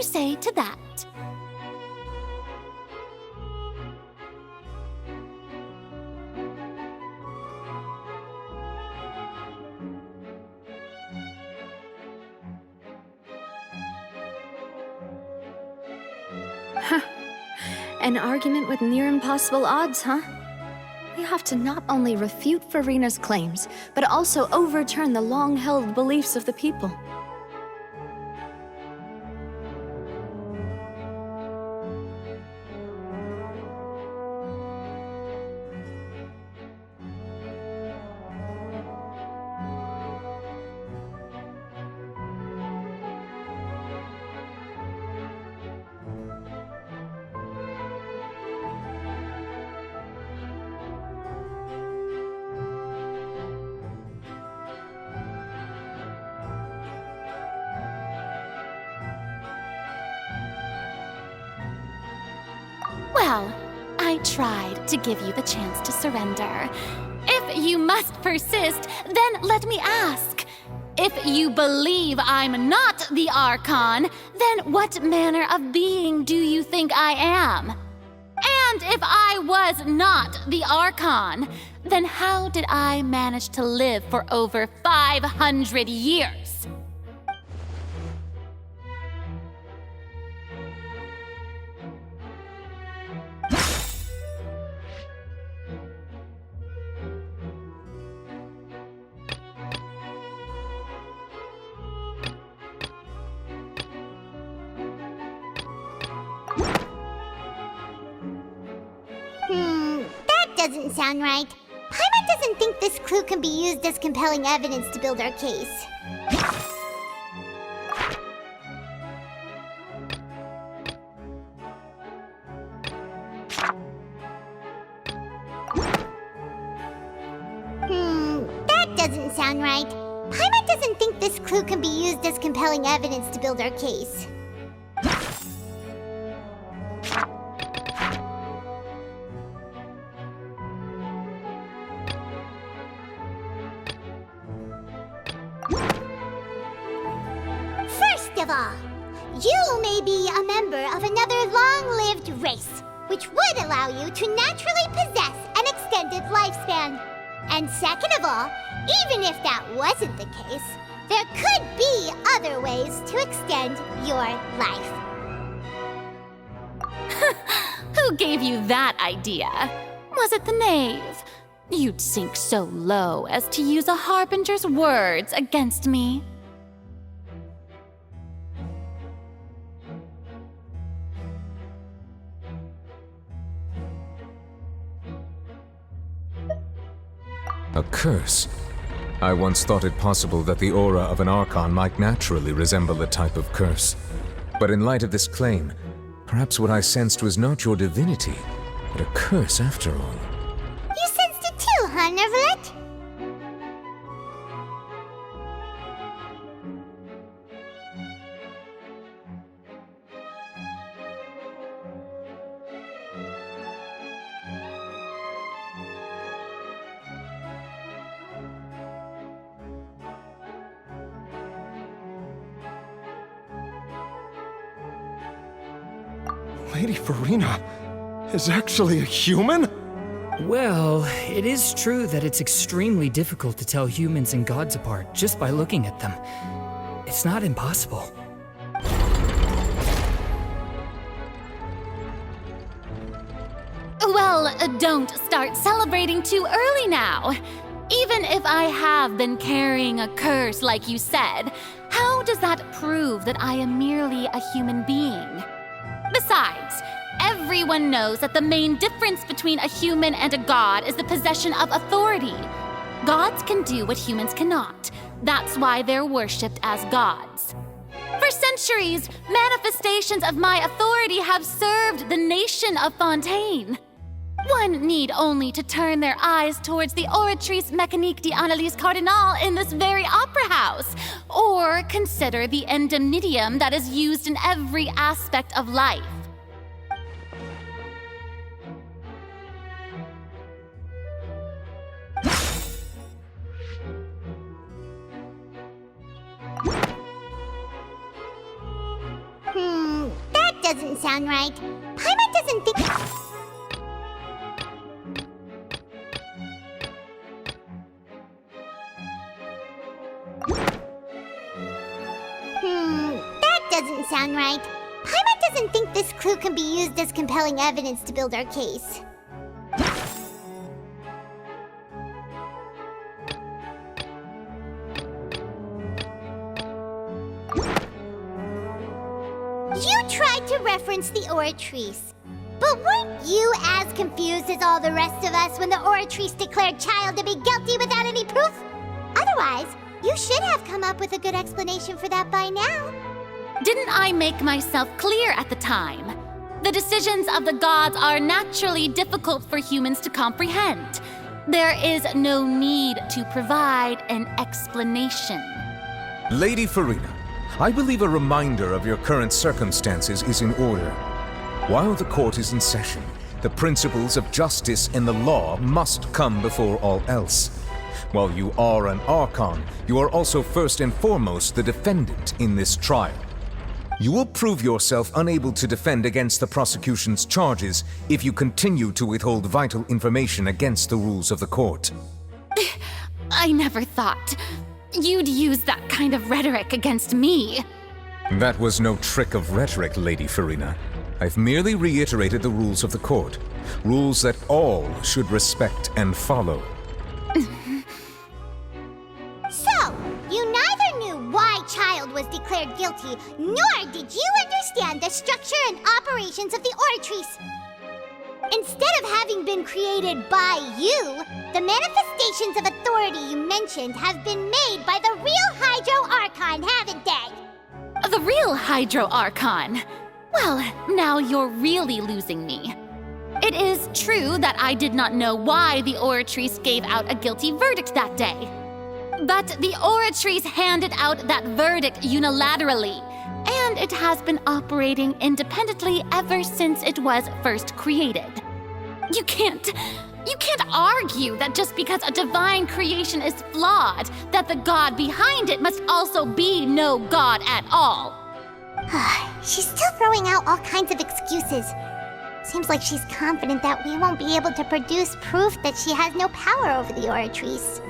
you say to that? An argument with near impossible odds, huh? We have to not only refute Farina's claims, but also overturn the long-held beliefs of the people. Well, I tried to give you the chance to surrender. If you must persist, then let me ask. If you believe I'm not the Archon, then what manner of being do you think I am? And if I was not the Archon, then how did I manage to live for over 500 years? That doesn't sound right. Paimon doesn't think this clue can be used as compelling evidence to build our case. That doesn't sound right. Paimon doesn't think this clue can be used as compelling evidence to build our case. First of all, you may be a member of another long-lived race, which would allow you to naturally possess an extended lifespan. And second of all, even if that wasn't the case, there could be other ways to extend your life. Who gave you that idea? Was it the knave? You'd sink so low as to use a harbinger's words against me. A curse? I once thought it possible that the aura of an Archon might naturally resemble a type of curse. But in light of this claim, perhaps what I sensed was not your divinity, but a curse after all. You sensed it too, huh, Neverlet? Lady Farina is actually a human? Well, it is true that it's extremely difficult to tell humans and gods apart just by looking at them. It's not impossible. Well, don't start celebrating too early now. Even if I have been carrying a curse like you said, how does that prove that I am merely a human being? Besides, everyone knows that the main difference between a human and a god is the possession of authority. Gods can do what humans cannot. That's why they're worshipped as gods. For centuries, manifestations of my authority have served the nation of Fontaine. One need only to turn their eyes towards the Oratrice Mécanique d'Analyse Cardinal in this very opera house, or consider the indemnitium that is used in every aspect of life. doesn't sound right. Paimon doesn't think... That doesn't sound right. Paimon doesn't think this clue can be used as compelling evidence to build our case. You tried to reference the Oratrice. But weren't you as confused as all the rest of us when the Oratrice declared Child to be guilty without any proof? Otherwise, you should have come up with a good explanation for that by now. Didn't I make myself clear at the time? The decisions of the gods are naturally difficult for humans to comprehend. There is no need to provide an explanation. Lady Farina, I believe a reminder of your current circumstances is in order. While the court is in session, the principles of justice and the law must come before all else. While you are an Archon, you are also first and foremost the defendant in this trial. You will prove yourself unable to defend against the prosecution's charges if you continue to withhold vital information against the rules of the court. I never thought you'd use that kind of rhetoric against me. That was no trick of rhetoric, Lady Farina. I've merely reiterated the rules of the court. Rules that all should respect and follow. So, you neither knew why Child was declared guilty, nor did you understand the structure and operations of the Oratrice. Instead of having been created by you, the manifestations of authority you mentioned have been made by the real Hydro Archon, haven't they? The real Hydro Archon? Well, now you're really losing me. It is true that I did not know why the Oratrice gave out a guilty verdict that day. But the Oratrice handed out that verdict unilaterally, and it has been operating independently ever since it was first created. You can't argue that just because a divine creation is flawed, that the god behind it must also be no god at all. She's still throwing out all kinds of excuses. Seems like she's confident that we won't be able to produce proof that she has no power over the Oratrice.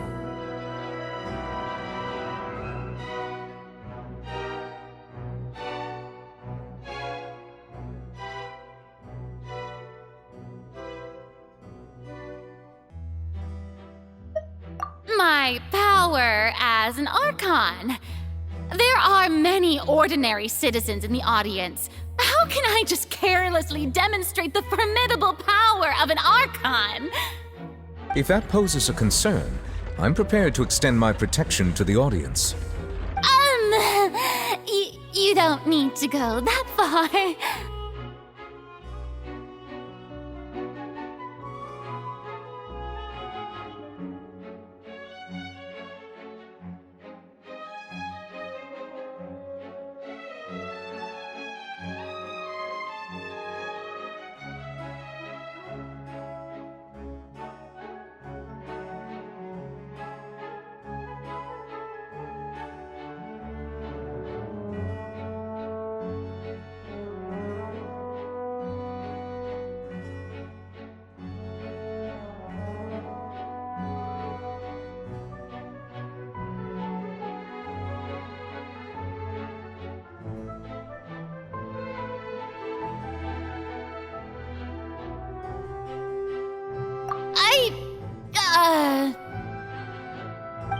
My power as an Archon. There are many ordinary citizens in the audience. How can I just carelessly demonstrate the formidable power of an Archon? If that poses a concern, I'm prepared to extend my protection to the audience. You don't need to go that far.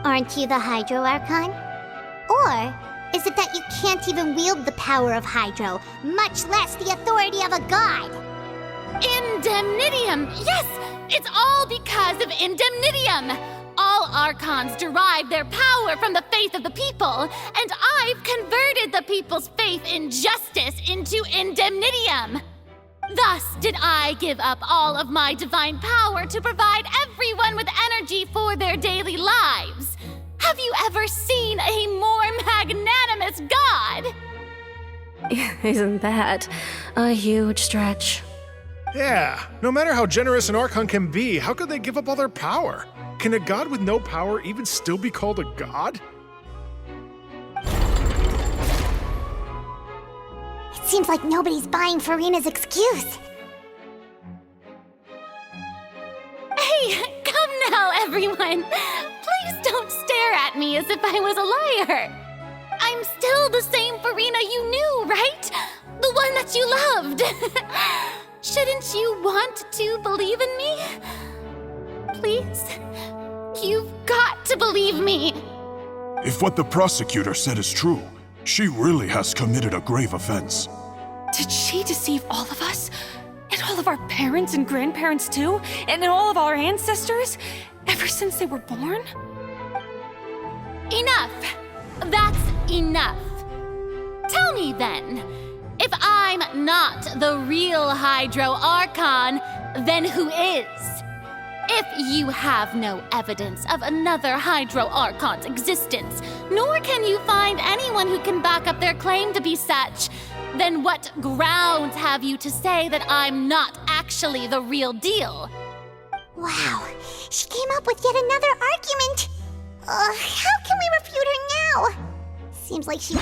Aren't you the Hydro Archon? Or is it that you can't even wield the power of Hydro, much less the authority of a god? Indemnitium! Yes! It's all because of Indemnitium! All Archons derive their power from the faith of the people, and I've converted the people's faith in justice into Indemnitium! Thus did I give up all of my divine power to provide everyone with energy for their daily lives. Have you ever seen a more magnanimous god? Isn't that a huge stretch? Yeah, no matter how generous an Archon can be, how could they give up all their power? Can a god with no power even still be called a god? It seems like nobody's buying Farina's excuse. Hey, come now, everyone. Please don't stare at me as if I was a liar. I'm still the same Farina you knew, right? The one that you loved. Shouldn't you want to believe in me? Please? You've got to believe me. If what the prosecutor said is true, she really has committed a grave offense. Did she deceive all of us? And all of our parents and grandparents too? And all of our ancestors? Ever since they were born? Enough! That's enough. Tell me then, if I'm not the real Hydro Archon, then who is? If you have no evidence of another Hydro Archon's existence, nor can you find anyone who can back up their claim to be such, then what grounds have you to say that I'm not actually the real deal? Wow, she came up with yet another argument. How can we refute her now? Seems like she...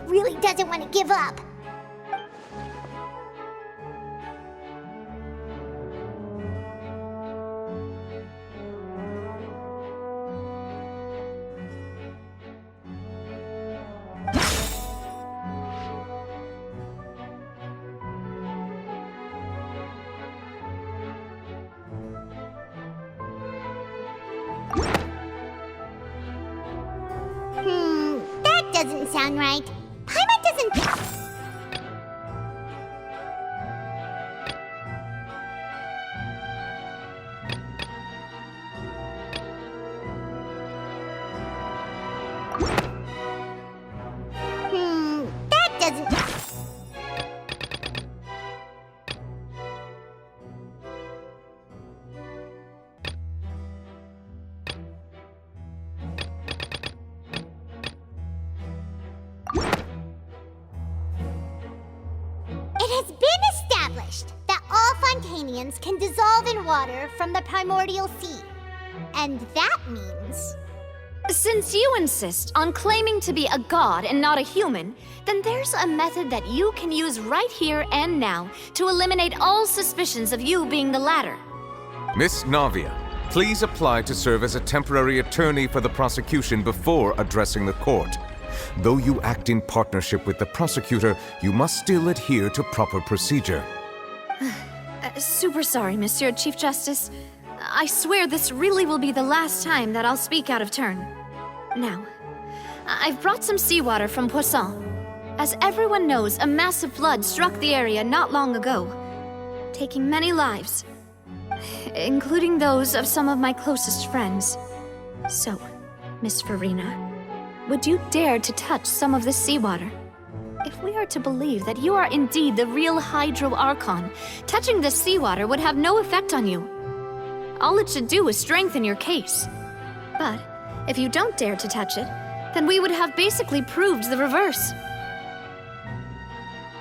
really doesn't want to give up. That doesn't sound right. Paimon doesn't... that doesn't... It has been established that all Fontanians can dissolve in water from the primordial sea. And that means... Since you insist on claiming to be a god and not a human, then there's a method that you can use right here and now to eliminate all suspicions of you being the latter. Miss Navia, please apply to serve as a temporary attorney for the prosecution before addressing the court. Though you act in partnership with the prosecutor, you must still adhere to proper procedure. Super sorry, Monsieur Chief Justice. I swear this really will be the last time that I'll speak out of turn. Now, I've brought some seawater from Poisson. As everyone knows, a massive flood struck the area not long ago, taking many lives, including those of some of my closest friends. So, Miss Farina, would you dare to touch some of this seawater? If we are to believe that you are indeed the real Hydro Archon, touching this seawater would have no effect on you. All it should do is strengthen your case. But if you don't dare to touch it, then we would have basically proved the reverse.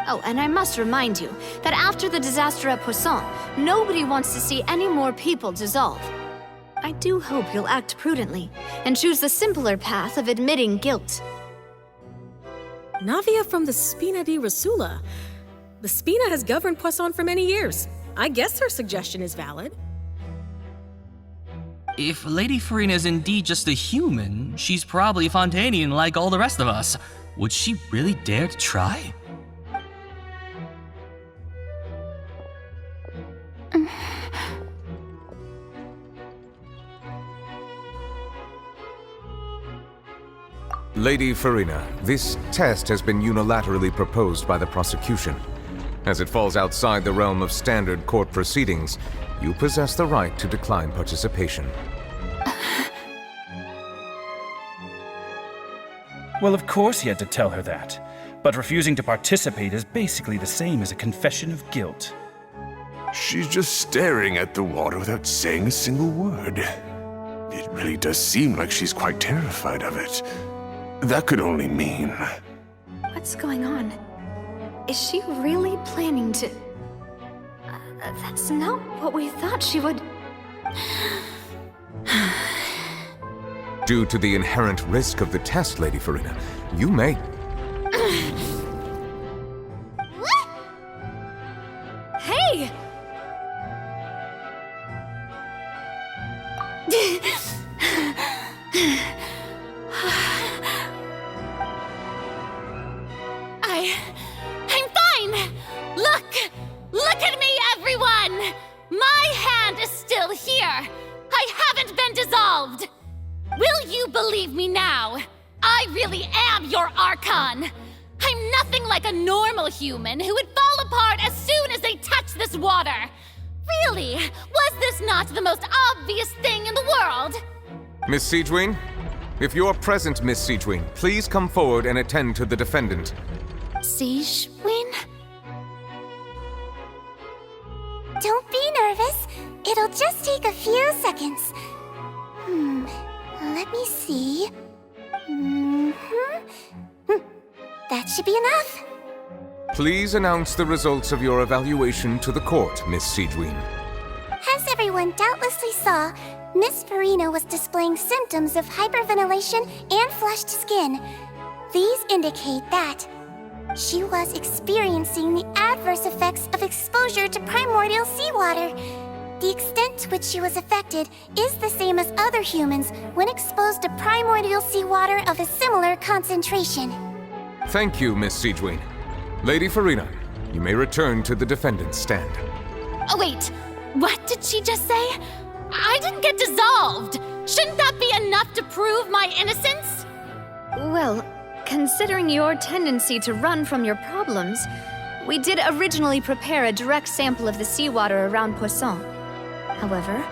Oh, and I must remind you that after the disaster at Poisson, nobody wants to see any more people dissolve. I do hope you'll act prudently and choose the simpler path of admitting guilt. Navia from the Spina di Rasula. The Spina has governed Poisson for many years. I guess her suggestion is valid. If Lady Farina is indeed just a human, she's probably Fontanian like all the rest of us. Would she really dare to try? Lady Farina, this test has been unilaterally proposed by the prosecution. As it falls outside the realm of standard court proceedings, you possess the right to decline participation. Well, of course he had to tell her that. But refusing to participate is basically the same as a confession of guilt. She's just staring at the water without saying a single word. It really does seem like she's quite terrified of it. That could only mean... What's going on? Is she really planning to... that's not what we thought she would... Due to the inherent risk of the test, Lady Farina, you may... What? Hey! I'm fine! Look at me, everyone! My hand is still here! I haven't been dissolved! Will you believe me now? I really am your Archon! I'm nothing like a normal human who would fall apart as soon as they touch this water! Really? Was this not the most obvious thing in the world? Miss Siegewien? If you're present, Miss Siegewien, please come forward and attend to the defendant. Siegewien? Don't be nervous. It'll just take a few seconds. Let me see. That should be enough. Please announce the results of your evaluation to the court, Miss Siegewien. As everyone doubtlessly saw, Miss Farina was displaying symptoms of hyperventilation and flushed skin. These indicate that she was experiencing the adverse effects of exposure to primordial seawater. The extent to which she was affected is the same as other humans when exposed to primordial seawater of a similar concentration. Thank you, Miss Siegewien. Lady Farina, you may return to the defendant's stand. Oh, wait. What did she just say? I didn't get dissolved. Shouldn't that be enough to prove my innocence? Well, considering your tendency to run from your problems, we did originally prepare a direct sample of the seawater around Poisson. However,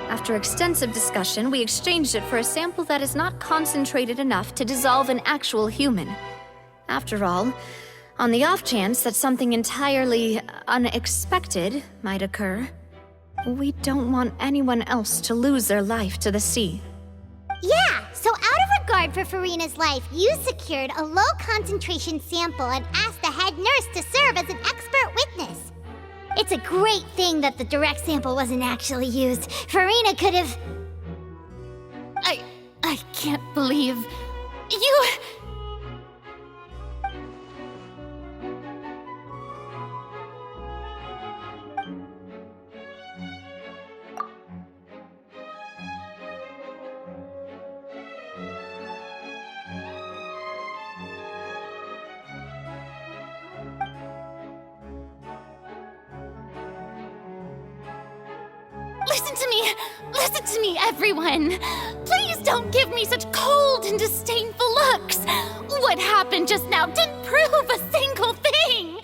after extensive discussion, we exchanged it for a sample that is not concentrated enough to dissolve an actual human. After all, on the off chance that something entirely unexpected might occur, we don't want anyone else to lose their life to the sea. Yeah, so out of regard for Farina's life, you secured a low-concentration sample and asked the head nurse to serve as an expert witness. It's a great thing that the direct sample wasn't actually used. Farina could have... I can't believe... You... Listen to me, everyone! Please don't give me such cold and disdainful looks! What happened just now didn't prove a single thing!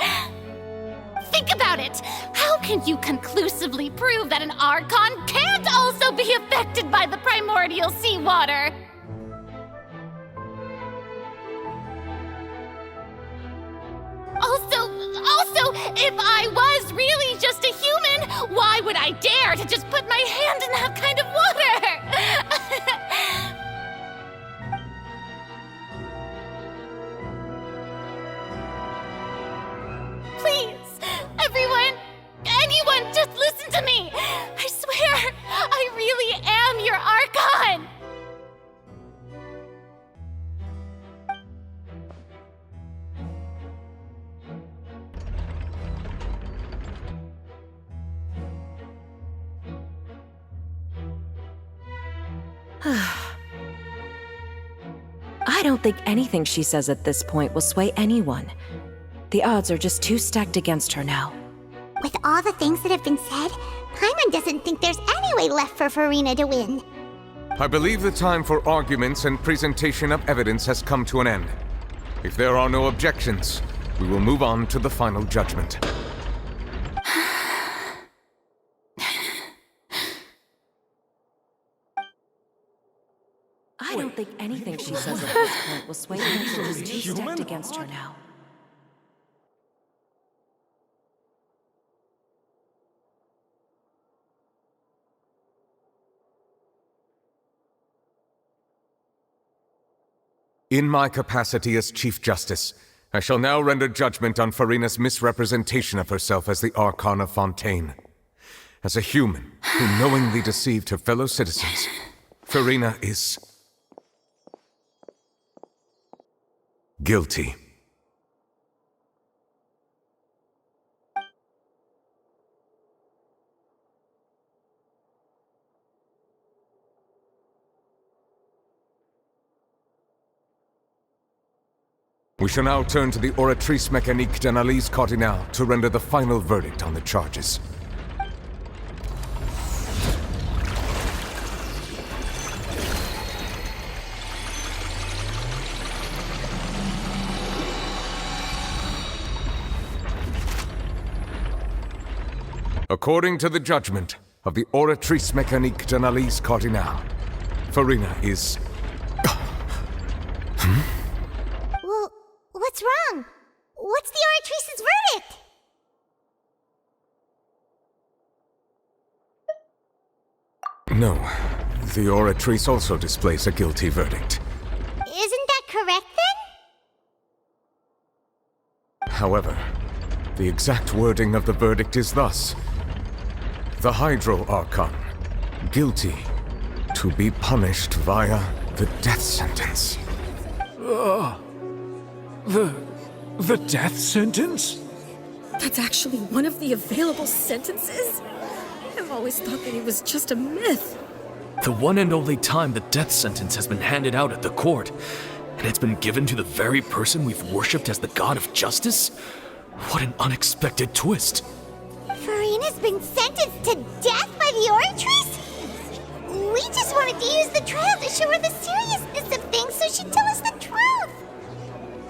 Think about it! How can you conclusively prove that an Archon can't also be affected by the primordial seawater? Also, if I was really just a human, why would I dare to just put my hand in that kind of water? Please, everyone, anyone, just listen to me. I swear, I really am your Archon. I don't think anything she says at this point will sway anyone. The odds are just too stacked against her now. With all the things that have been said, Paimon doesn't think there's any way left for Farina to win. I believe the time for arguments and presentation of evidence has come to an end. If there are no objections, we will move on to the final judgment. I don't think anything she says at this point will sway anyone who's too stacked against her now. In my capacity as Chief Justice, I shall now render judgment on Farina's misrepresentation of herself as the Archon of Fontaine. As a human who knowingly deceived her fellow citizens, Farina is guilty. We shall now turn to the Oratrice Mécanique d'Analyse Cardinal to render the final verdict on the charges. According to the judgment of the Oratrice Mécanique d'Analyse Cardinal, Farina is... Well, what's wrong? What's the Oratrice's verdict? No, the Oratrice also displays a guilty verdict. Isn't that correct then? However, the exact wording of the verdict is thus: the Hydro Archon, guilty, to be punished via the death sentence. The death sentence? That's actually one of the available sentences? I've always thought that it was just a myth. The one and only time the death sentence has been handed out at the court, and it's been given to the very person we've worshipped as the god of justice? What an unexpected twist. Farina's been sentenced to death by the Oratrice? We just wanted to use the trial to show her the seriousness of things so she'd tell us the truth.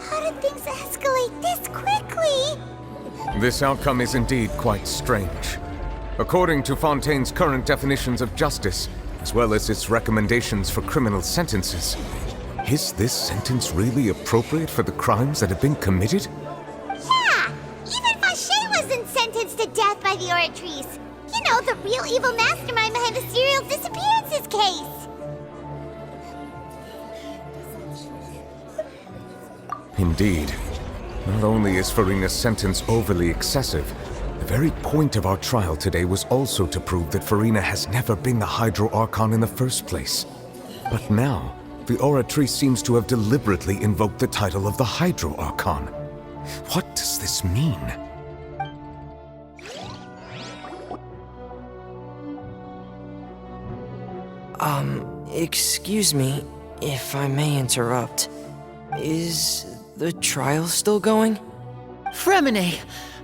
How did things escalate this quickly? This outcome is indeed quite strange. According to Fontaine's current definitions of justice, as well as its recommendations for criminal sentences, is this sentence really appropriate for the crimes that have been committed? Yeah! Even Fache wasn't sentenced to death by the Oratrice. You know, the real evil mastermind behind the serial disappearances case. Indeed. Not only is Farina's sentence overly excessive, the very point of our trial today was also to prove that Farina has never been the Hydro Archon in the first place. But now, the Oratrice seems to have deliberately invoked the title of the Hydro Archon. What does this mean? Excuse me, if I may interrupt. Is the trial still going? Fremine!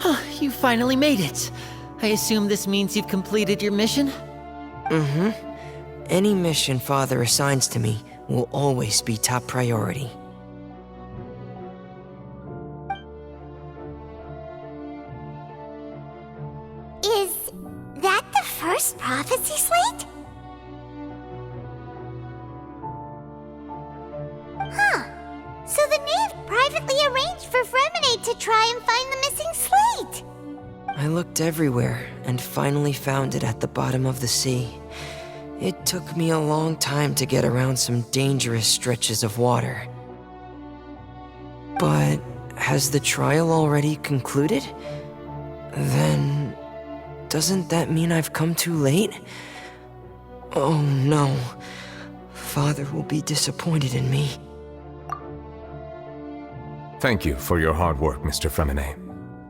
Oh, you finally made it. I assume this means you've completed your mission? Mm-hmm. Any mission Father assigns to me will always be top priority. Is that the first prophecy slate? Huh. So the knave privately arranged for Fremine to try and find the missing slate. I looked everywhere and finally found it at the bottom of the sea. It took me a long time to get around some dangerous stretches of water. But has the trial already concluded? Then doesn't that mean I've come too late? Oh no. Father will be disappointed in me. Thank you for your hard work, Mr. Fremine.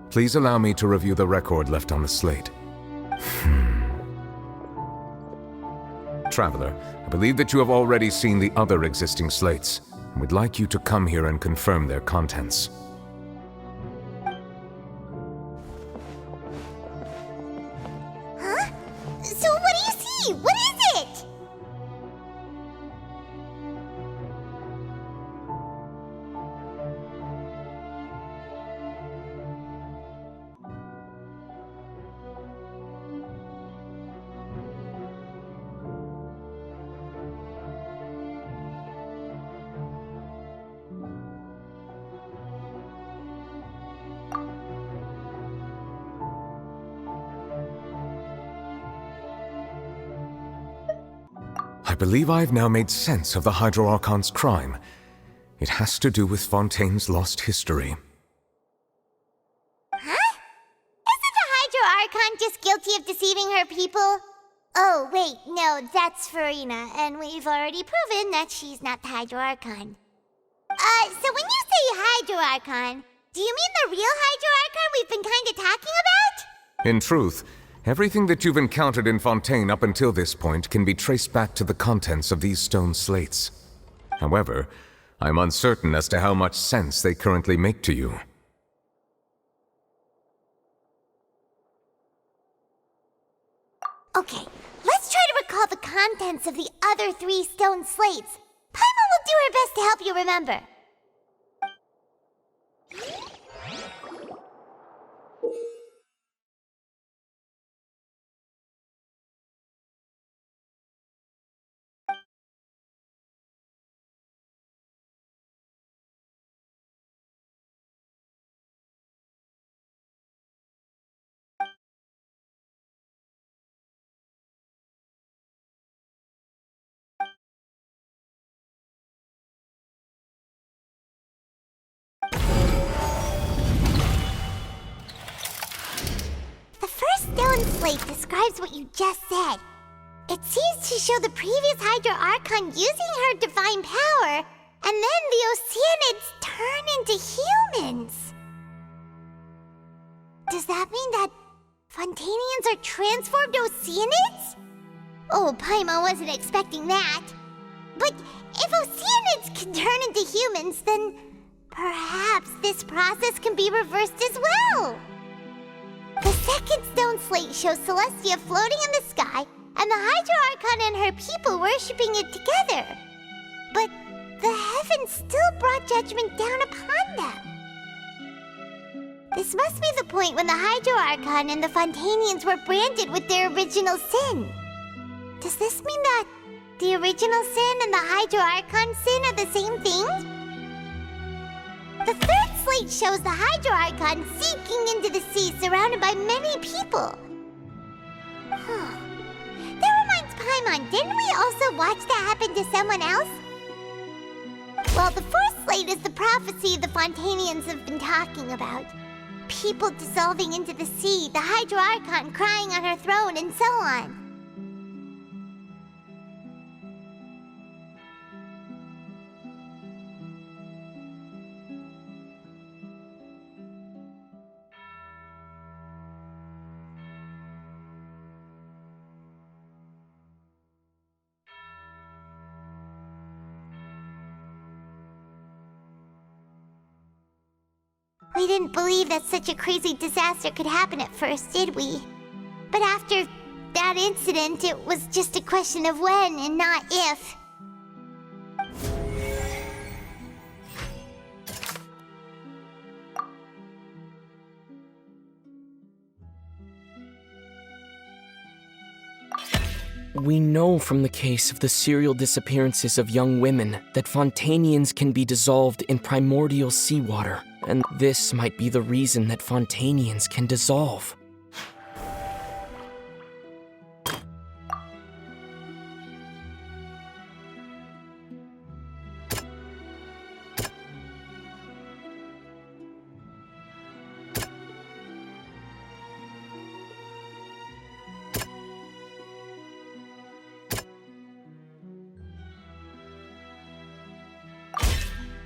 Please allow me to review the record left on the slate. Traveler, I believe that you have already seen the other existing slates, and would like you to come here and confirm their contents. Huh? So what do you see? What is it? I believe I've now made sense of the Hydro Archon's crime. It has to do with Fontaine's lost history. Huh? Isn't the Hydro Archon just guilty of deceiving her people? Oh, wait, no, that's Farina, and we've already proven that she's not the Hydro Archon. So when you say Hydro Archon, do you mean the real Hydro Archon we've been kinda talking about? In truth, everything that you've encountered in Fontaine up until this point can be traced back to the contents of these stone slates. However, I'm uncertain as to how much sense they currently make to you. Okay, let's try to recall the contents of the other 3 stone slates. Paimon will do her best to help you remember. The first stone slate describes what you just said. It seems to show the previous Hydro Archon using her divine power, and then the Oceanids turn into humans. Does that mean that Fontanians are transformed Oceanids? Oh, Paimon wasn't expecting that. But if Oceanids can turn into humans, then perhaps this process can be reversed as well. The second stone slate shows Celestia floating in the sky and the Hydro Archon and her people worshipping it together. But the heavens still brought judgment down upon them. This must be the point when the Hydro Archon and the Fontanians were branded with their original sin. Does this mean that the original sin and the Hydro Archon sin are the same thing? The third slate shows the Hydro Archon sinking into the sea surrounded by many people. That reminds Paimon, didn't we also watch that happen to someone else? Well, the fourth slate is the prophecy the Fontanians have been talking about. People dissolving into the sea, the Hydro Archon crying on her throne, and so on. We didn't believe that such a crazy disaster could happen at first, did we? But after that incident, it was just a question of when and not if. We know from the case of the serial disappearances of young women that Fontanians can be dissolved in primordial seawater, and this might be the reason that Fontanians can dissolve.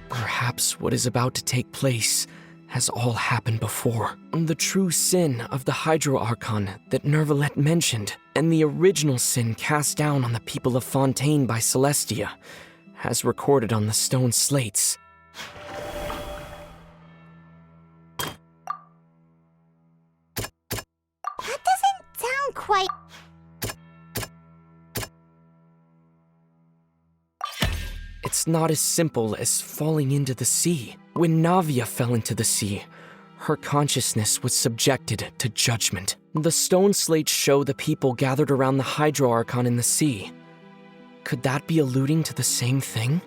Perhaps what is about to take place has all happened before. The true sin of the Hydro Archon that Nervalet mentioned, and the original sin cast down on the people of Fontaine by Celestia, as recorded on the stone slates. That doesn't sound quite... It's not as simple as falling into the sea. When Navia fell into the sea, her consciousness was subjected to judgment. The stone slates show the people gathered around the Hydro Archon in the sea. Could that be alluding to the same thing?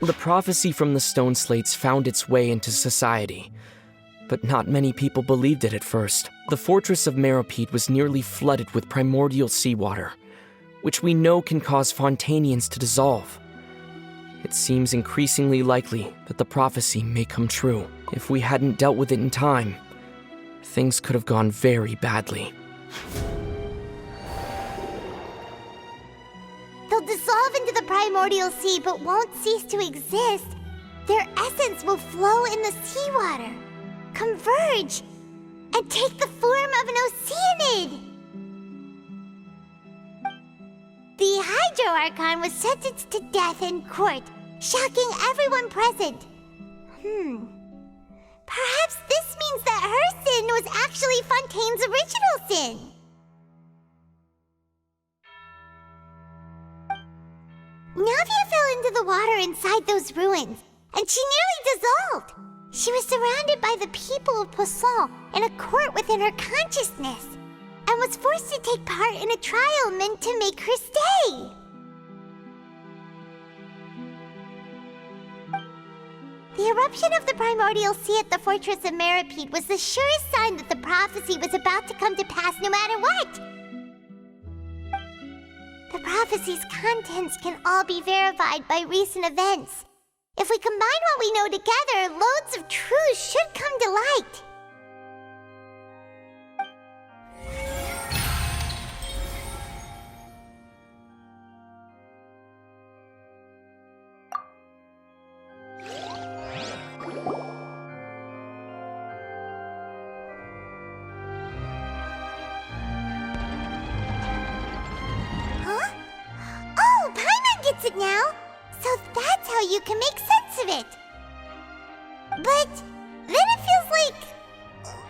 The prophecy from the stone slates found its way into society. but not many people believed it at first. The fortress of Meropide was nearly flooded with primordial seawater, which we know can cause Fontanians to dissolve. It seems increasingly likely that the prophecy may come true. If we hadn't dealt with it in time, things could have gone very badly. They'll dissolve into the primordial sea but won't cease to exist. Their essence will flow in the seawater, converge, and take the form of an oceanid. The Hydro Archon was sentenced to death in court, shocking everyone present. Perhaps this means that her sin was actually Fontaine's original sin. Navia fell into the water inside those ruins, and she nearly dissolved. She was surrounded by the people of Poisson in a court within her consciousness, and was forced to take part in a trial meant to make her stay. The eruption of the primordial sea at the fortress of Meropide was the surest sign that the prophecy was about to come to pass no matter what. The prophecy's contents can all be verified by recent events. If we combine what we know together, loads of truths should come to light. It now, so that's how you can make sense of it. But then it feels like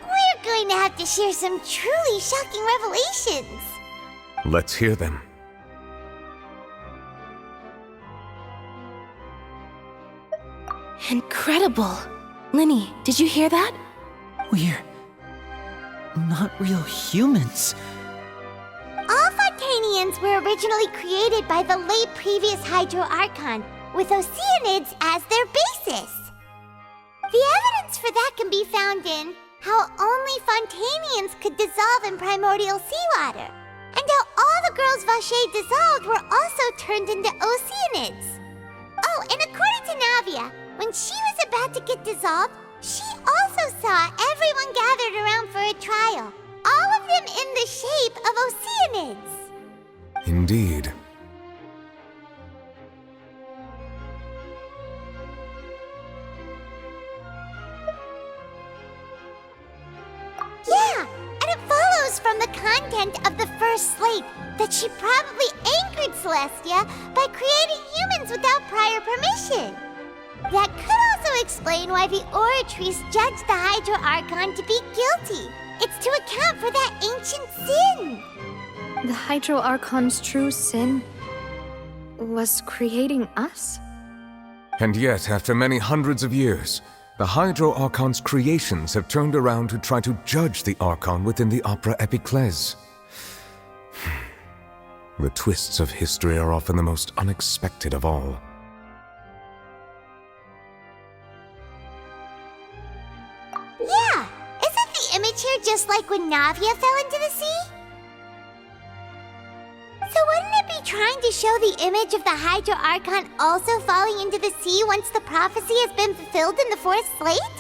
we're going to have to share some truly shocking revelations. Let's hear them. Incredible. Linny, did you hear that? We're not real humans. All Fontanians were originally created by the late previous Hydro Archon, with oceanids as their basis. The evidence for that can be found in how only Fontanians could dissolve in primordial seawater, and how all the girls Vacher dissolved were also turned into oceanids. Oh, and according to Navia, when she was about to get dissolved, she also saw everyone gathered around for a trial. All of them in the shape of oceanids. Indeed. Yeah, and it follows from the content of the first slate that she probably angered Celestia by creating humans without prior permission. That could also explain why the Oratrice judged the Hydro Archon to be guilty. It's to account for that ancient sin. The Hydro Archon's true sin was creating us? And yet, after many hundreds of years, the Hydro Archon's creations have turned around to try to judge the Archon within the Opera Epiclese. The twists of history are often the most unexpected of all. Yeah, isn't the image here just like when Navia fell into the sea? So wouldn't it be trying to show the image of the Hydro Archon also falling into the sea once the prophecy has been fulfilled in the fourth slate?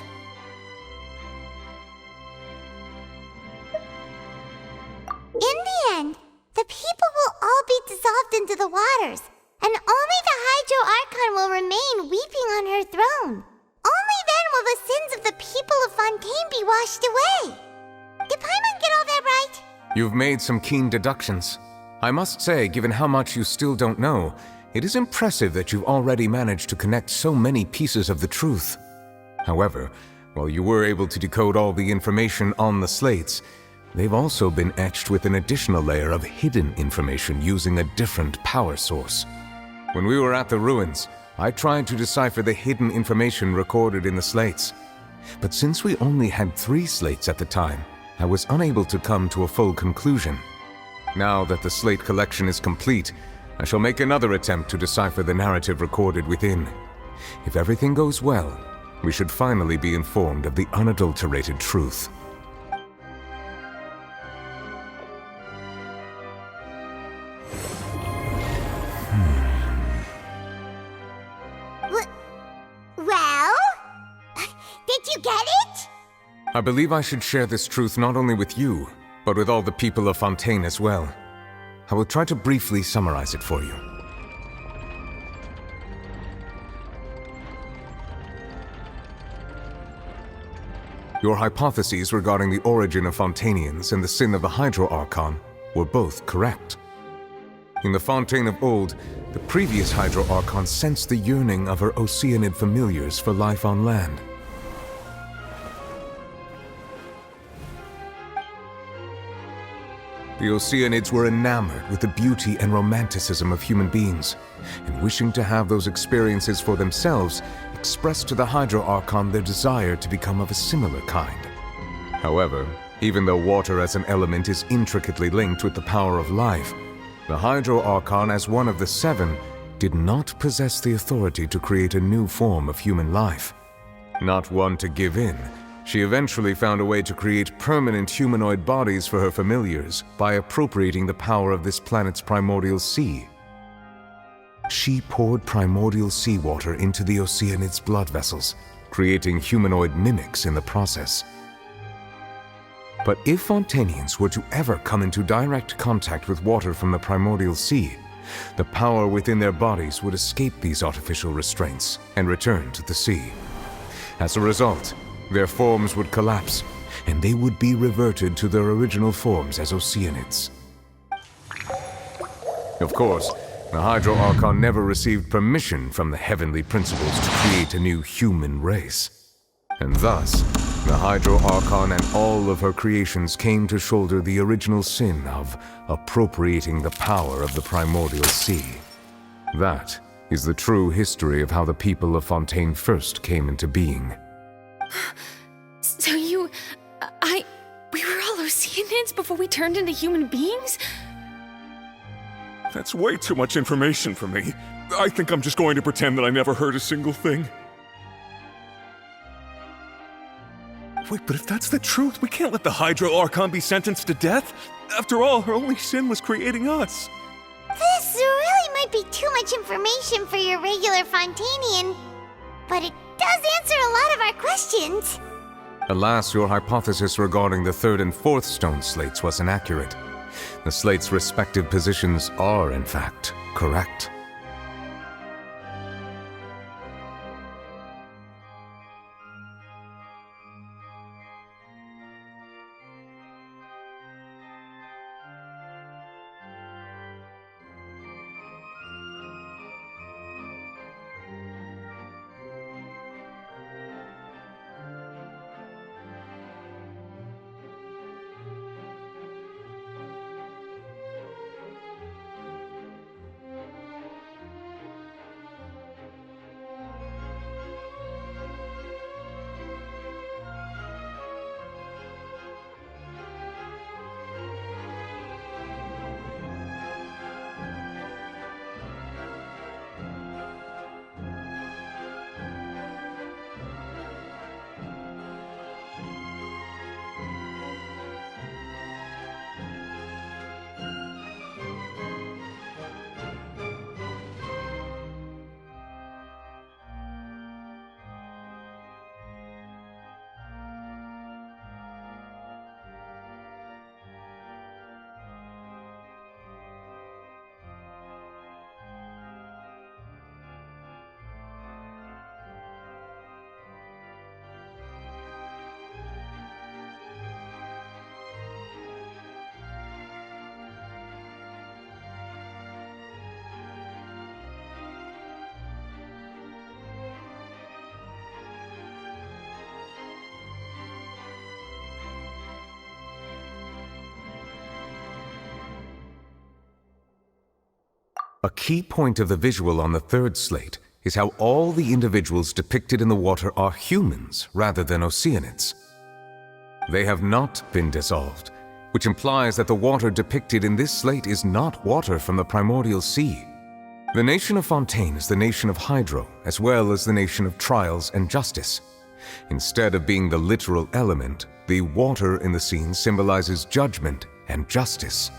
In the end, the people will all be dissolved into the waters, and only the Hydro Archon will remain weeping on her throne. Only then will the sins of the people of Fontaine be washed away. Did Paimon get all that right? You've made some keen deductions. I must say, given how much you still don't know, it is impressive that you've already managed to connect so many pieces of the truth. However, while you were able to decode all the information on the slates, they've also been etched with an additional layer of hidden information using a different power source. When we were at the ruins, I tried to decipher the hidden information recorded in the slates. But since we only had 3 slates at the time, I was unable to come to a full conclusion. Now that the slate collection is complete, I shall make another attempt to decipher the narrative recorded within. If everything goes well, we should finally be informed of the unadulterated truth. Well? Did you get it? I believe I should share this truth not only with you, but with all the people of Fontaine as well. I will try to briefly summarize it for you. Your hypotheses regarding the origin of Fontainians and the sin of the Hydro Archon were both correct. In the Fontaine of old, the previous Hydro Archon sensed the yearning of her Oceanid familiars for life on land. The Oceanids were enamored with the beauty and romanticism of human beings, and wishing to have those experiences for themselves, expressed to the Hydro Archon their desire to become of a similar kind. However, even though water as an element is intricately linked with the power of life, the Hydro Archon, as one of the seven, did not possess the authority to create a new form of human life. Not one to give in, she eventually found a way to create permanent humanoid bodies for her familiars by appropriating the power of this planet's primordial sea. She poured primordial seawater into the Oceanids' blood vessels, creating humanoid mimics in the process. But if Fontainians were to ever come into direct contact with water from the primordial sea, the power within their bodies would escape these artificial restraints and return to the sea. As a result, their forms would collapse, and they would be reverted to their original forms as Oceanids. Of course, the Hydro Archon never received permission from the heavenly principles to create a new human race. And thus, the Hydro Archon and all of her creations came to shoulder the original sin of appropriating the power of the primordial sea. That is the true history of how the people of Fontaine first came into being. So we were all Oceanids before we turned into human beings? That's way too much information for me. I think I'm just going to pretend that I never heard a single thing. Wait, but if that's the truth, we can't let the Hydro Archon be sentenced to death. After all, her only sin was creating us. This really might be too much information for your regular Fontainian, but it does answer a lot of our questions. Alas, your hypothesis regarding the third and fourth stone slates was inaccurate. The slates' respective positions are, in fact, correct. A key point of the visual on the third slate is how all the individuals depicted in the water are humans rather than Oceanids. They have not been dissolved, which implies that the water depicted in this slate is not water from the primordial sea. The nation of Fontaine is the nation of Hydro, as well as the nation of Trials and Justice. Instead of being the literal element, the water in the scene symbolizes judgment and justice.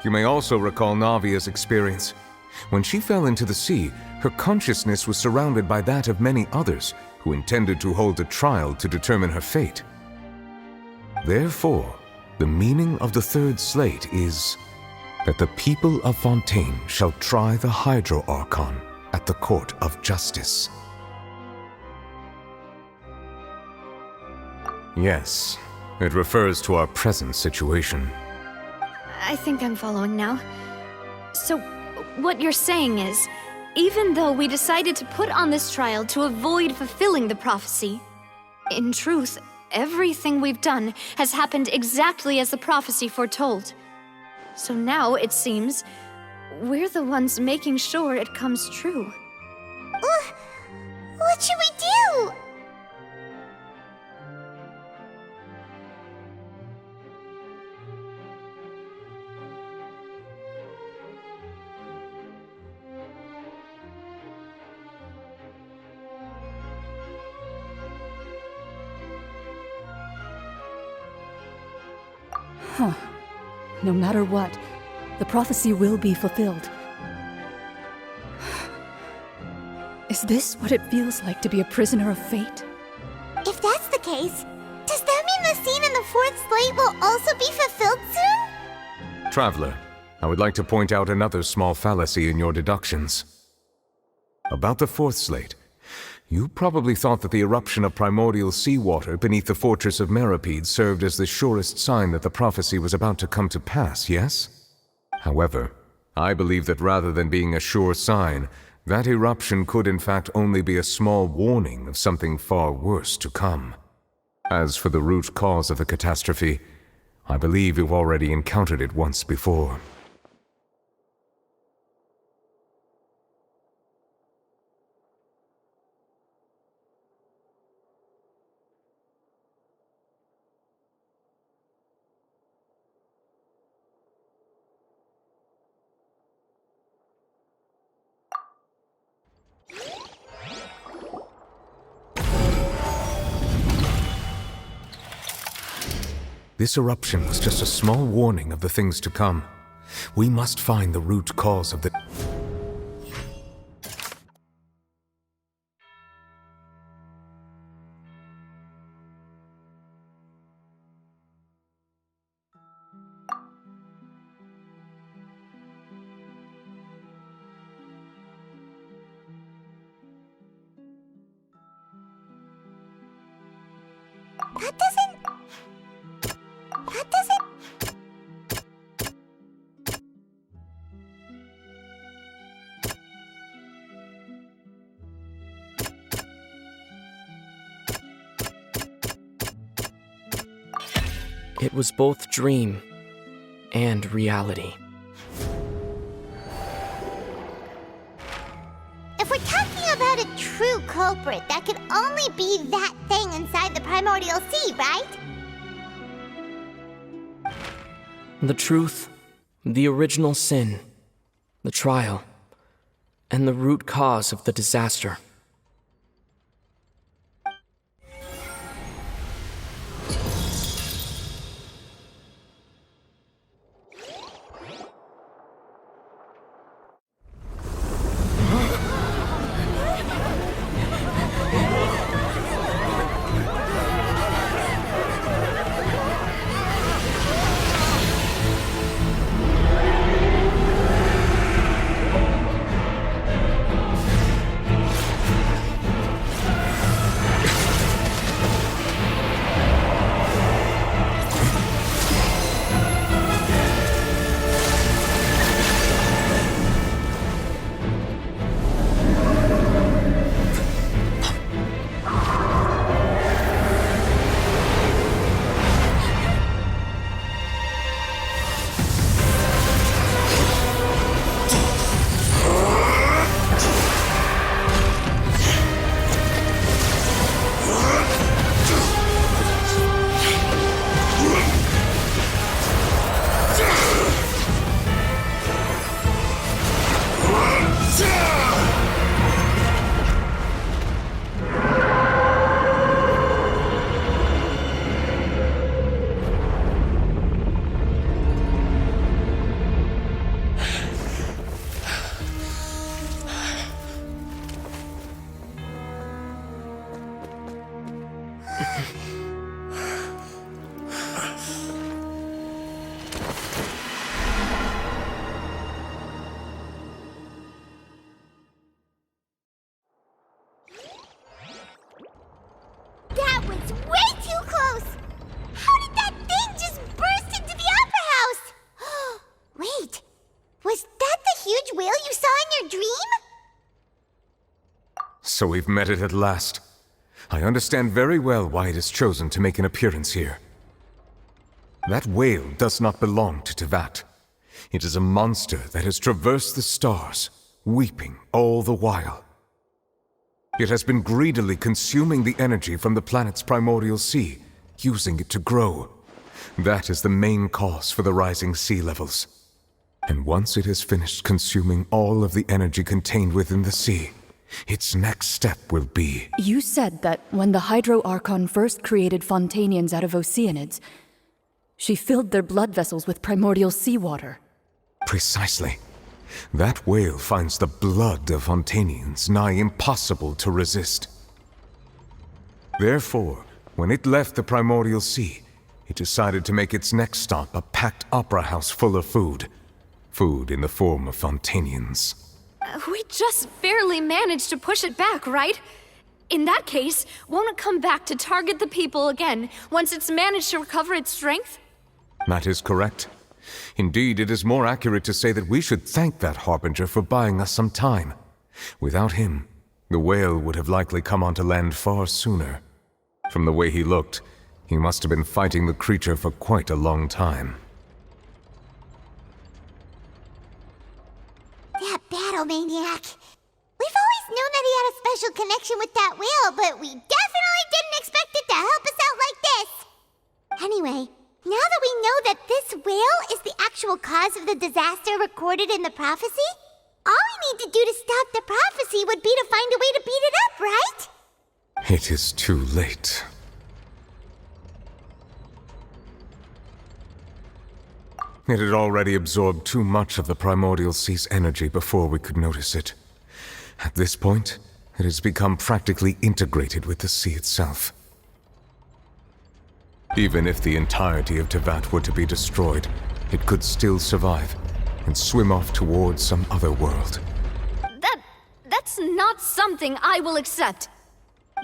You may also recall Navia's experience. When she fell into the sea, her consciousness was surrounded by that of many others who intended to hold a trial to determine her fate. Therefore, the meaning of the third slate is that the people of Fontaine shall try the Hydro Archon at the court of justice. Yes, it refers to our present situation. I think I'm following now. So, what you're saying is, even though we decided to put on this trial to avoid fulfilling the prophecy, in truth, everything we've done has happened exactly as the prophecy foretold. So now, it seems, we're the ones making sure it comes true. What should we do? Huh. No matter what, the prophecy will be fulfilled. Is this what it feels like to be a prisoner of fate? If that's the case, does that mean the scene in the fourth slate will also be fulfilled soon? Traveler, I would like to point out another small fallacy in your deductions. About the fourth slate, you probably thought that the eruption of primordial seawater beneath the fortress of Meripede served as the surest sign that the prophecy was about to come to pass, yes? However, I believe that rather than being a sure sign, that eruption could in fact only be a small warning of something far worse to come. As for the root cause of the catastrophe, I believe you've already encountered it once before. This eruption was just a small warning of the things to come. We must find the root cause of the... That doesn't... It was both dream and reality. If we're talking about a true culprit, that could only be that thing inside the primordial sea, right? The truth, the original sin, the trial, and the root cause of the disaster. That was way too close! How did that thing just burst into the Opera House? Wait, was that the huge whale you saw in your dream? So we've met it at last. I understand very well why it has chosen to make an appearance here. That whale does not belong to Tevat. It is a monster that has traversed the stars, weeping all the while. It has been greedily consuming the energy from the planet's primordial sea, using it to grow. That is the main cause for the rising sea levels. And once it has finished consuming all of the energy contained within the sea, its next step will be... You said that when the Hydro Archon first created Fontanians out of Oceanids, she filled their blood vessels with primordial seawater. Precisely. That whale finds the blood of Fontanians nigh impossible to resist. Therefore, when it left the primordial sea, it decided to make its next stop a packed opera house full of food. Food in the form of Fontanians. We just barely managed to push it back, right? In that case, won't it come back to target the people again once it's managed to recover its strength? That is correct. Indeed, it is more accurate to say that we should thank that Harbinger for buying us some time. Without him, the whale would have likely come onto land far sooner. From the way he looked, he must have been fighting the creature for quite a long time. That battle maniac. We've always known that he had a special connection with that whale, but we definitely didn't expect it to help us out like this. Anyway, now that we know that this whale is the actual cause of the disaster recorded in the prophecy, all we need to do to stop the prophecy would be to find a way to beat it up, right? It is too late. It had already absorbed too much of the primordial sea's energy before we could notice it. At this point, it has become practically integrated with the sea itself. Even if the entirety of Tevat were to be destroyed, it could still survive and swim off towards some other world. That's not something I will accept.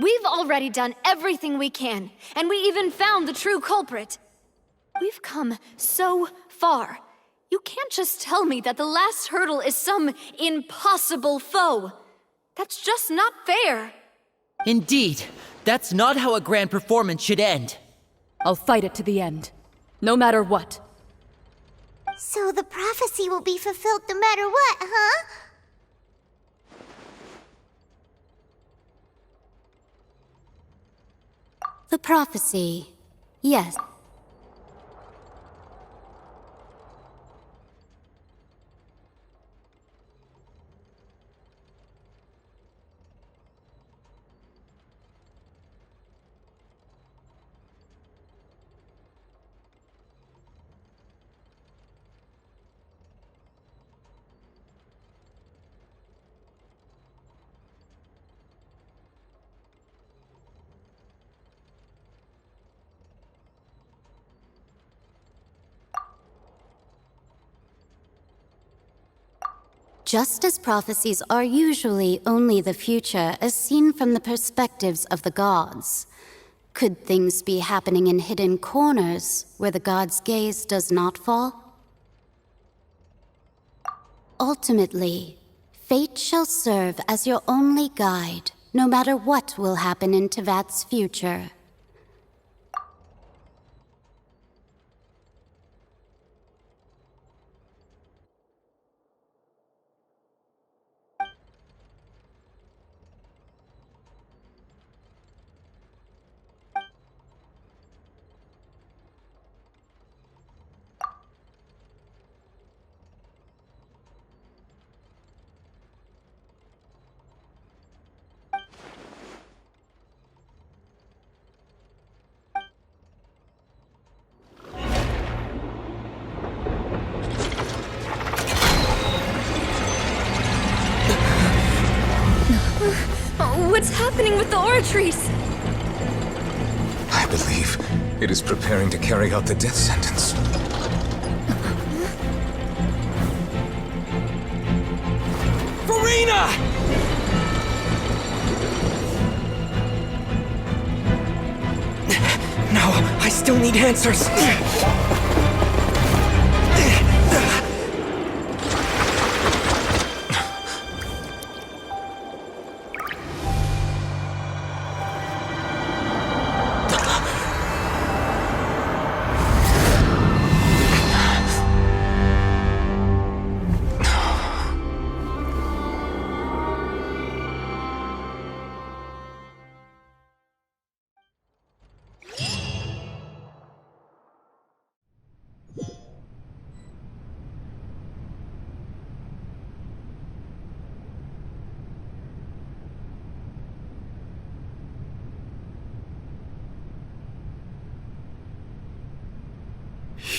We've already done everything we can, and we even found the true culprit. We've come so far. You can't just tell me that the last hurdle is some impossible foe. That's just not fair. Indeed, that's not how a grand performance should end. I'll fight it to the end, no matter what. So the prophecy will be fulfilled no matter what, huh? The prophecy, yes. Just as prophecies are usually only the future as seen from the perspectives of the gods, could things be happening in hidden corners where the gods' gaze does not fall? Ultimately, fate shall serve as your only guide, no matter what will happen in Tevat's future. What's happening with the oratories? believe it is preparing to carry out the death sentence. Farina! No, I still need answers.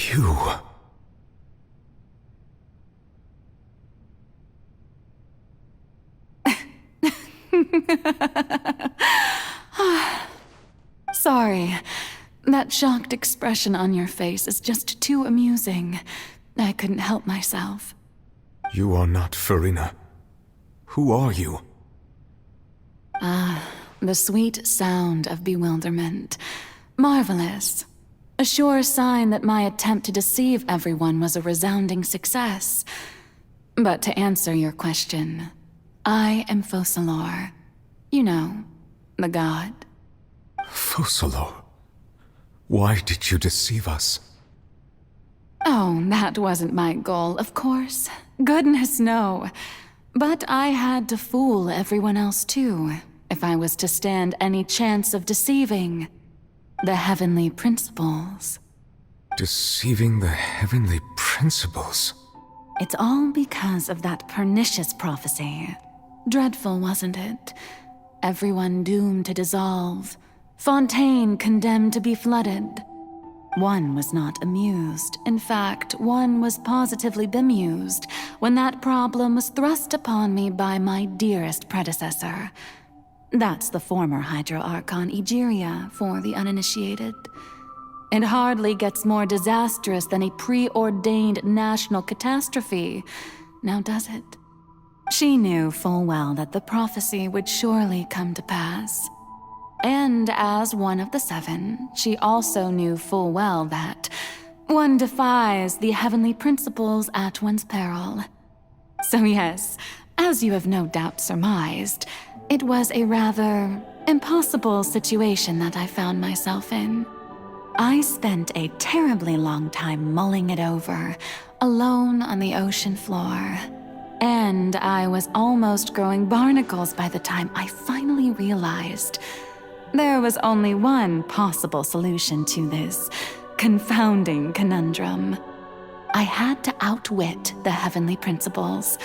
You... Sorry. That shocked expression on your face is just too amusing. I couldn't help myself. You are not Farina. Who are you? The sweet sound of bewilderment. Marvelous. A sure sign that my attempt to deceive everyone was a resounding success. But to answer your question, I am Focalor. You know, the god. Focalor? Why did you deceive us? Oh, that wasn't my goal, of course. Goodness, no. But I had to fool everyone else too, if I was to stand any chance of deceiving the heavenly principles. Deceiving the heavenly principles? It's all because of that pernicious prophecy. Dreadful, wasn't it? Everyone doomed to dissolve. Fontaine condemned to be flooded. One was not amused. In fact, one was positively bemused when that problem was thrust upon me by my dearest predecessor. That's the former Hydro Archon Egeria, for the uninitiated. It hardly gets more disastrous than a preordained national catastrophe, now does it? She knew full well that the prophecy would surely come to pass. And as one of the seven, she also knew full well that one defies the heavenly principles at one's peril. So yes, as you have no doubt surmised, it was a rather impossible situation that I found myself in. I spent a terribly long time mulling it over, alone on the ocean floor. And I was almost growing barnacles by the time I finally realized there was only one possible solution to this confounding conundrum. I had to outwit the heavenly principles,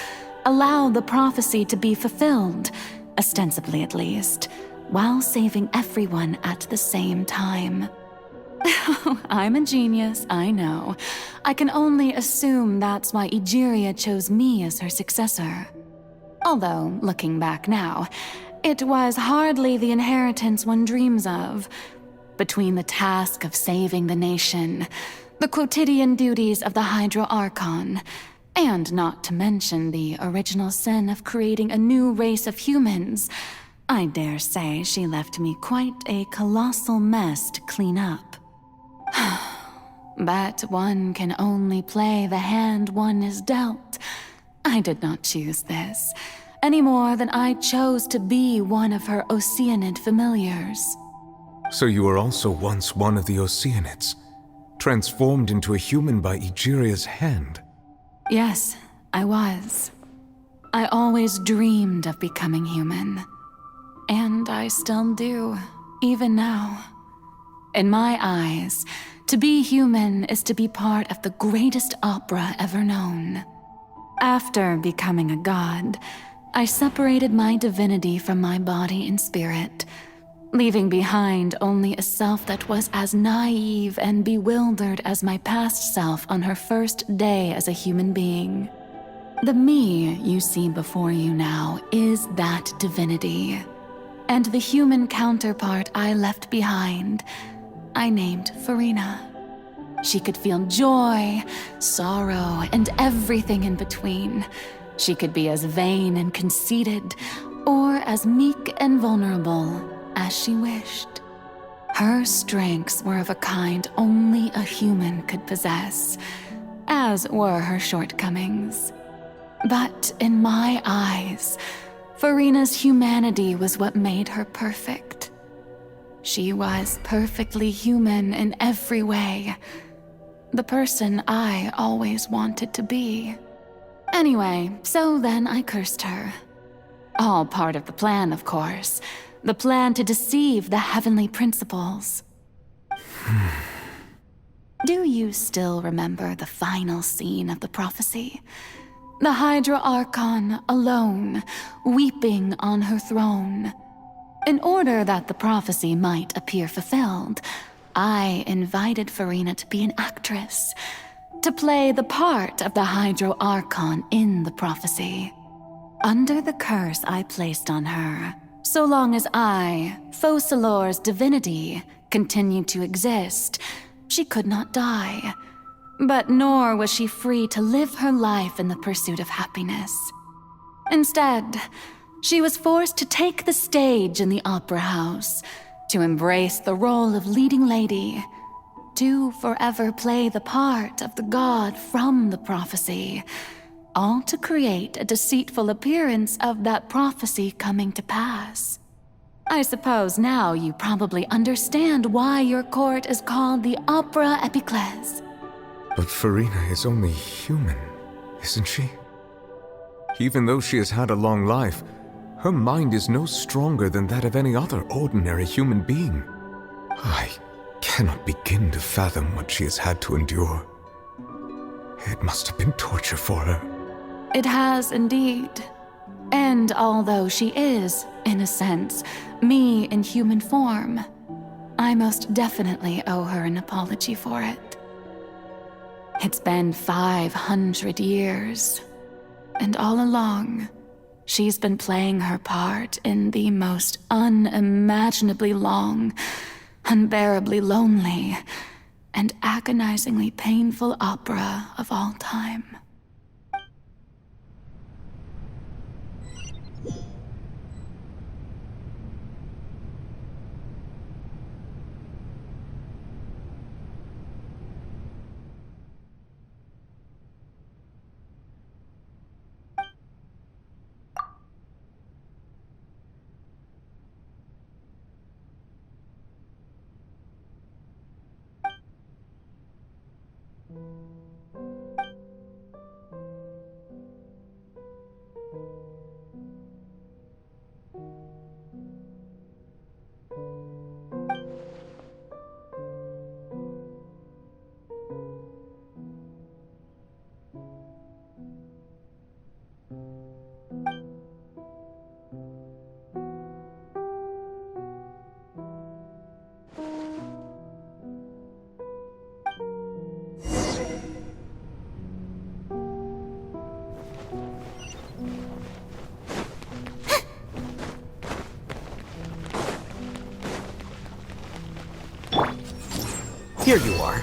allow the prophecy to be fulfilled, ostensibly at least, while saving everyone at the same time. I'm a genius, I know. I can only assume that's why Egeria chose me as her successor. Although, looking back now, it was hardly the inheritance one dreams of. Between the task of saving the nation, the quotidian duties of the Hydro Archon, and not to mention the original sin of creating a new race of humans, I dare say she left me quite a colossal mess to clean up. But one can only play the hand one is dealt. I did not choose this, any more than I chose to be one of her Oceanid familiars. So you were also once one of the Oceanids, transformed into a human by Egeria's hand? Yes, I was. I always dreamed of becoming human. And I still do, even now. In my eyes, to be human is to be part of the greatest opera ever known. After becoming a god, I separated my divinity from my body and spirit, leaving behind only a self that was as naive and bewildered as my past self on her first day as a human being. The me you see before you now is that divinity, and the human counterpart I left behind I named Farina. She could feel joy, sorrow, and everything in between. She could be as vain and conceited, or as meek and vulnerable as she wished. Her strengths were of a kind only a human could possess, as were her shortcomings. But in my eyes, Farina's humanity was what made her perfect. She was perfectly human in every way. The person I always wanted to be. Anyway, so then I cursed her. All part of the plan, of course. The plan to deceive the heavenly principles. Do you still remember the final scene of the prophecy? The Hydra Archon alone, weeping on her throne. In order that the prophecy might appear fulfilled, I invited Farina to be an actress, to play the part of the Hydro Archon in the prophecy. Under the curse I placed on her, so long as I, Focalor's divinity, continued to exist, she could not die. But nor was she free to live her life in the pursuit of happiness. Instead, she was forced to take the stage in the opera house, to embrace the role of leading lady, to forever play the part of the god from the prophecy, all to create a deceitful appearance of that prophecy coming to pass. I suppose now you probably understand why your court is called the Opera Epiclese. But Farina is only human, isn't she? Even though she has had a long life, her mind is no stronger than that of any other ordinary human being. I cannot begin to fathom what she has had to endure. It must have been torture for her. It has indeed. And although she is, in a sense, me in human form, I most definitely owe her an apology for it. It's been 500 years, and all along, she's been playing her part in the most unimaginably long, unbearably lonely, and agonizingly painful opera of all time. Here you are.